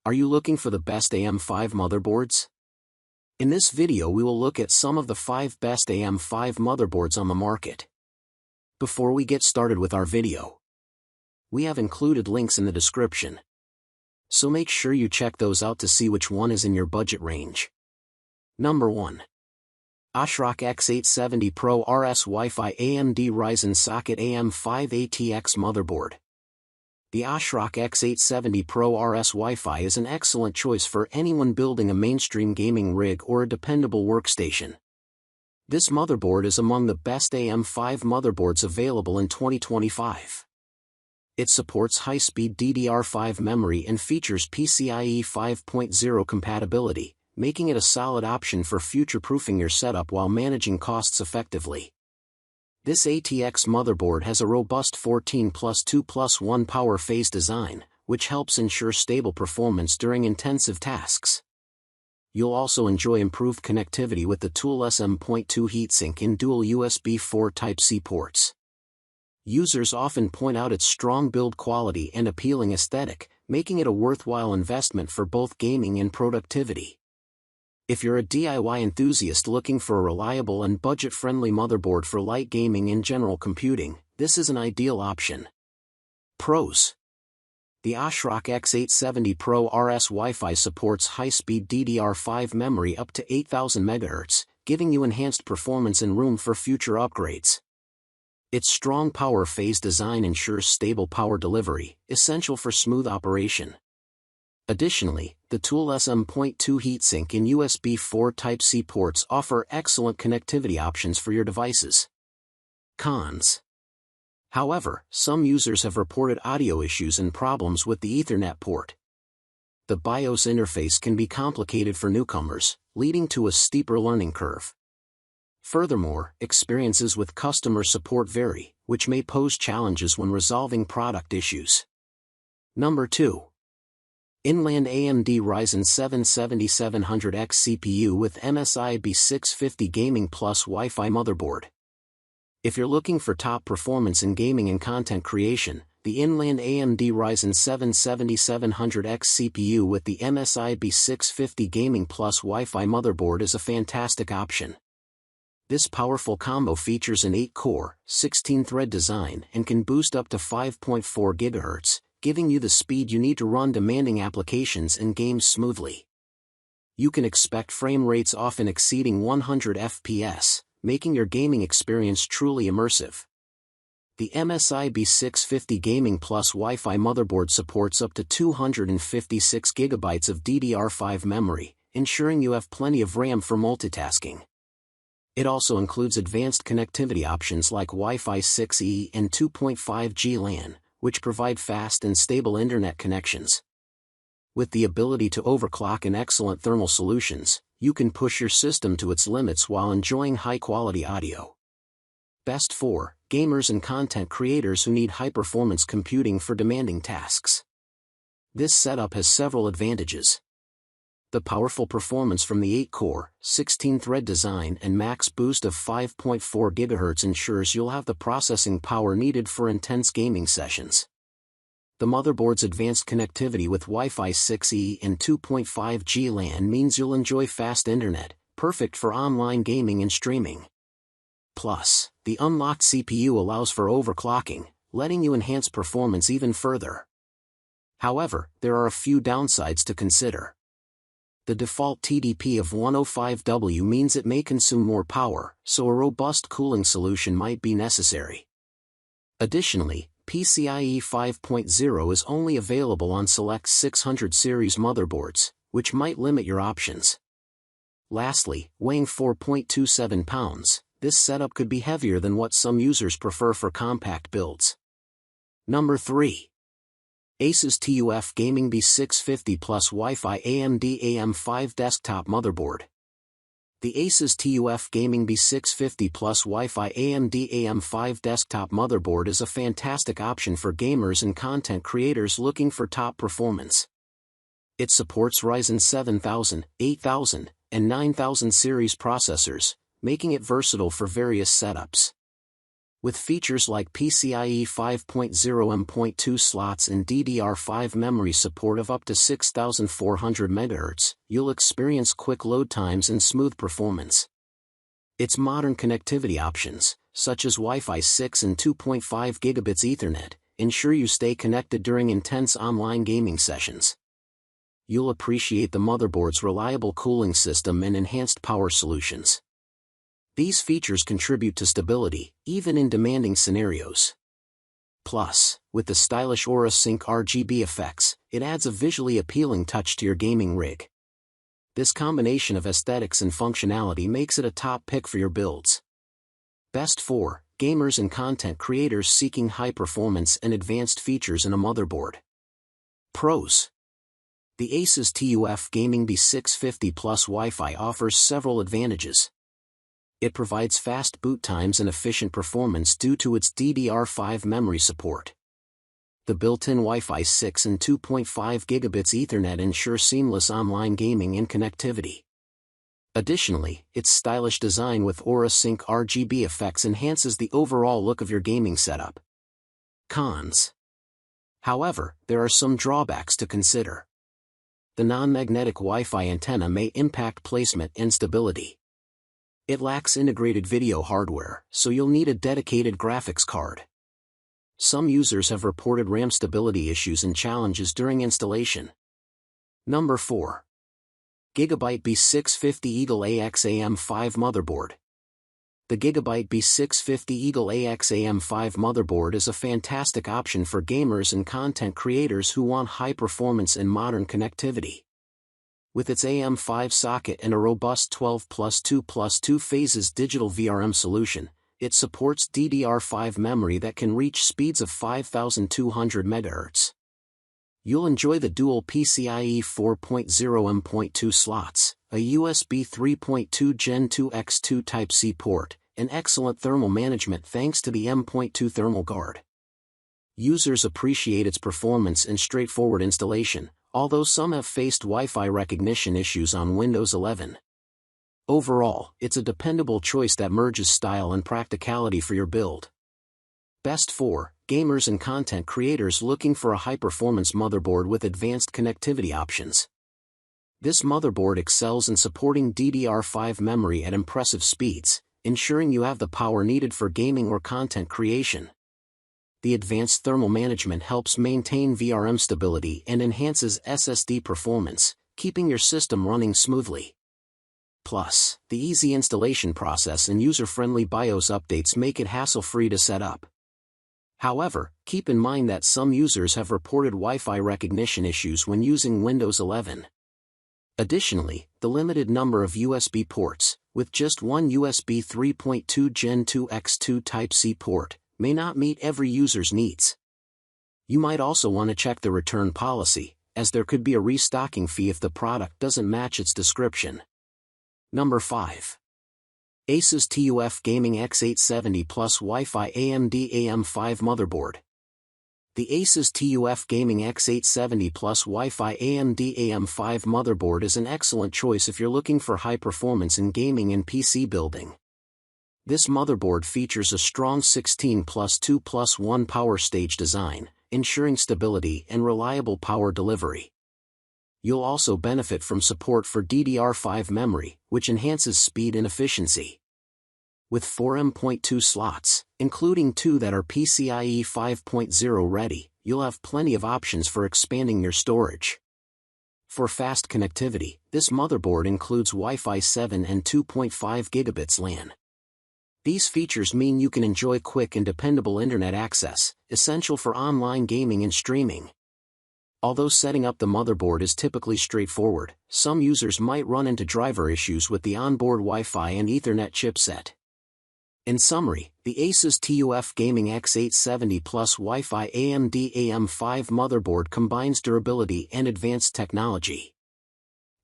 Are you looking for the best AM5 motherboards? In this video we will look at some of the 5 best AM5 motherboards on the market. Before we get started with our video, we have included links in the description, so make sure you check those out to see which one is in your budget range. Number 1. ASRock X870 Pro RS Wi-Fi AMD Ryzen Socket AM5 ATX Motherboard. The ASRock X870 Pro RS Wi-Fi is an excellent choice for anyone building a mainstream gaming rig or a dependable workstation. This motherboard is among the best AM5 motherboards available in 2025. It supports high-speed DDR5 memory and features PCIe 5.0 compatibility, making it a solid option for future-proofing your setup while managing costs effectively. This ATX motherboard has a robust 14+2+1 power phase design, which helps ensure stable performance during intensive tasks. You'll also enjoy improved connectivity with the toolless AM.2 heatsink and dual USB 4 Type-C ports. Users often point out its strong build quality and appealing aesthetic, making it a worthwhile investment for both gaming and productivity. If you're a DIY enthusiast looking for a reliable and budget-friendly motherboard for light gaming and general computing, this is an ideal option. Pros: the ASRock X870 Pro RS Wi-Fi supports high-speed DDR5 memory up to 8000 MHz, giving you enhanced performance and room for future upgrades. Its strong power phase design ensures stable power delivery, essential for smooth operation. Additionally, the toolless AM.2 heatsink and USB 4 Type-C ports offer excellent connectivity options for your devices. Cons: however, some users have reported audio issues and problems with the Ethernet port. The BIOS interface can be complicated for newcomers, leading to a steeper learning curve. Furthermore, experiences with customer support vary, which may pose challenges when resolving product issues. Number 2. Inland AMD Ryzen 7 7700X CPU with MSI B650 Gaming Plus Wi-Fi Motherboard. If you're looking for top performance in gaming and content creation, the Inland AMD Ryzen 7 7700X CPU with the MSI B650 Gaming Plus Wi-Fi motherboard is a fantastic option. This powerful combo features an 8-core, 16-thread design and can boost up to 5.4 GHz, giving you the speed you need to run demanding applications and games smoothly. You can expect frame rates often exceeding 100 FPS, making your gaming experience truly immersive. The MSI B650 Gaming Plus Wi-Fi motherboard supports up to 256 GB of DDR5 memory, ensuring you have plenty of RAM for multitasking. It also includes advanced connectivity options like Wi-Fi 6E and 2.5G LAN, which provide fast and stable internet connections. With the ability to overclock and excellent thermal solutions, you can push your system to its limits while enjoying high-quality audio. Best for gamers and content creators who need high-performance computing for demanding tasks. This setup has several advantages. The powerful performance from the 8-core, 16-thread design and max boost of 5.4 GHz ensures you'll have the processing power needed for intense gaming sessions. The motherboard's advanced connectivity with Wi-Fi 6E and 2.5G LAN means you'll enjoy fast internet, perfect for online gaming and streaming. Plus, the unlocked CPU allows for overclocking, letting you enhance performance even further. However, there are a few downsides to consider. The default TDP of 105W means it may consume more power, so a robust cooling solution might be necessary. Additionally, PCIe 5.0 is only available on select 600 series motherboards, which might limit your options. Lastly, weighing 4.27 pounds, this setup could be heavier than what some users prefer for compact builds. Number 3. ASUS TUF Gaming B650 Plus Wi-Fi AMD AM5 Desktop Motherboard. The ASUS TUF Gaming B650 Plus Wi-Fi AMD AM5 Desktop Motherboard is a fantastic option for gamers and content creators looking for top performance. It supports Ryzen 7000, 8000, and 9000 series processors, making it versatile for various setups. With features like PCIe 5.0 M.2 slots and DDR5 memory support of up to 6400 MHz, you'll experience quick load times and smooth performance. Its modern connectivity options, such as Wi-Fi 6 and 2.5 gigabits Ethernet, ensure you stay connected during intense online gaming sessions. You'll appreciate the motherboard's reliable cooling system and enhanced power solutions. These features contribute to stability, even in demanding scenarios. Plus, with the stylish Aura Sync RGB effects, it adds a visually appealing touch to your gaming rig. This combination of aesthetics and functionality makes it a top pick for your builds. Best for gamers and content creators seeking high performance and advanced features in a motherboard. Pros: the ASUS TUF Gaming B650 Plus Wi-Fi offers several advantages. It provides fast boot times and efficient performance due to its DDR5 memory support. The built-in Wi-Fi 6 and 2.5 gigabits Ethernet ensure seamless online gaming and connectivity. Additionally, its stylish design with Aura Sync RGB effects enhances the overall look of your gaming setup. Cons: however, there are some drawbacks to consider. The non-magnetic Wi-Fi antenna may impact placement and stability. It lacks integrated video hardware, so you'll need a dedicated graphics card. Some users have reported RAM stability issues and challenges during installation. Number 4. Gigabyte B650 Eagle AX AM5 Motherboard. The Gigabyte B650 Eagle AX AM5 motherboard is a fantastic option for gamers and content creators who want high performance and modern connectivity. With its AM5 socket and a robust 12+2+2 phases digital VRM solution, it supports DDR5 memory that can reach speeds of 5200 MHz. You'll enjoy the dual PCIe 4.0 M.2 slots, a USB 3.2 Gen 2 X2 Type-C port, and excellent thermal management thanks to the M.2 thermal guard. Users appreciate its performance and straightforward installation, although some have faced Wi-Fi recognition issues on Windows 11. Overall, it's a dependable choice that merges style and practicality for your build. Best for gamers and content creators looking for a high-performance motherboard with advanced connectivity options. This motherboard excels in supporting DDR5 memory at impressive speeds, ensuring you have the power needed for gaming or content creation. The advanced thermal management helps maintain VRM stability and enhances SSD performance, keeping your system running smoothly. Plus, the easy installation process and user-friendly BIOS updates make it hassle-free to set up. However, keep in mind that some users have reported Wi-Fi recognition issues when using Windows 11. Additionally, the limited number of USB ports, with just one USB 3.2 Gen 2 X2 Type-C port, may not meet every user's needs. You might also want to check the return policy, as there could be a restocking fee if the product doesn't match its description. Number 5. ASUS TUF Gaming X870 Plus Wi-Fi AMD AM5 Motherboard. The ASUS TUF Gaming X870 Plus Wi-Fi AMD AM5 motherboard is an excellent choice if you're looking for high performance in gaming and PC building. This motherboard features a strong 16+2+1 power stage design, ensuring stability and reliable power delivery. You'll also benefit from support for DDR5 memory, which enhances speed and efficiency. With 4 M.2 slots, including 2 that are PCIe 5.0 ready, you'll have plenty of options for expanding your storage. For fast connectivity, this motherboard includes Wi-Fi 7 and 2.5 gigabits LAN. These features mean you can enjoy quick and dependable internet access, essential for online gaming and streaming. Although setting up the motherboard is typically straightforward, some users might run into driver issues with the onboard Wi-Fi and Ethernet chipset. In summary, the ASUS TUF Gaming X870 Plus Wi-Fi AMD AM5 motherboard combines durability and advanced technology.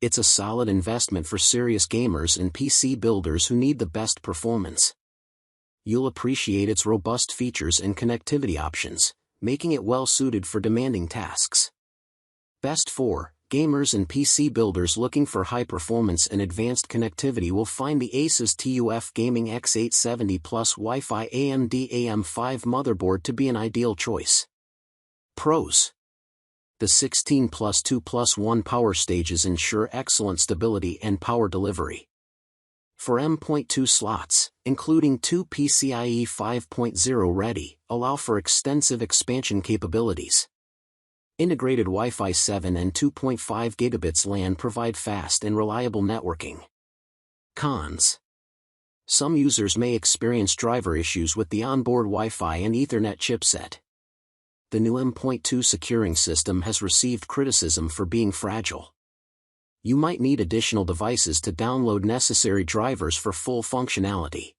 It's a solid investment for serious gamers and PC builders who need the best performance. You'll appreciate its robust features and connectivity options, making it well suited for demanding tasks. Best for Gamers and PC builders looking for high performance and advanced connectivity will find the ASUS TUF Gaming X870 Plus Wi-Fi AMD AM5 motherboard to be an ideal choice. Pros: the 16+2+1 power stages ensure excellent stability and power delivery. For M.2 slots, including two PCIe 5.0 ready, allow for extensive expansion capabilities. Integrated Wi-Fi 7 and 2.5 gigabits LAN provide fast and reliable networking. Cons: some users may experience driver issues with the onboard Wi-Fi and Ethernet chipset. The new M.2 securing system has received criticism for being fragile. You might need additional devices to download necessary drivers for full functionality.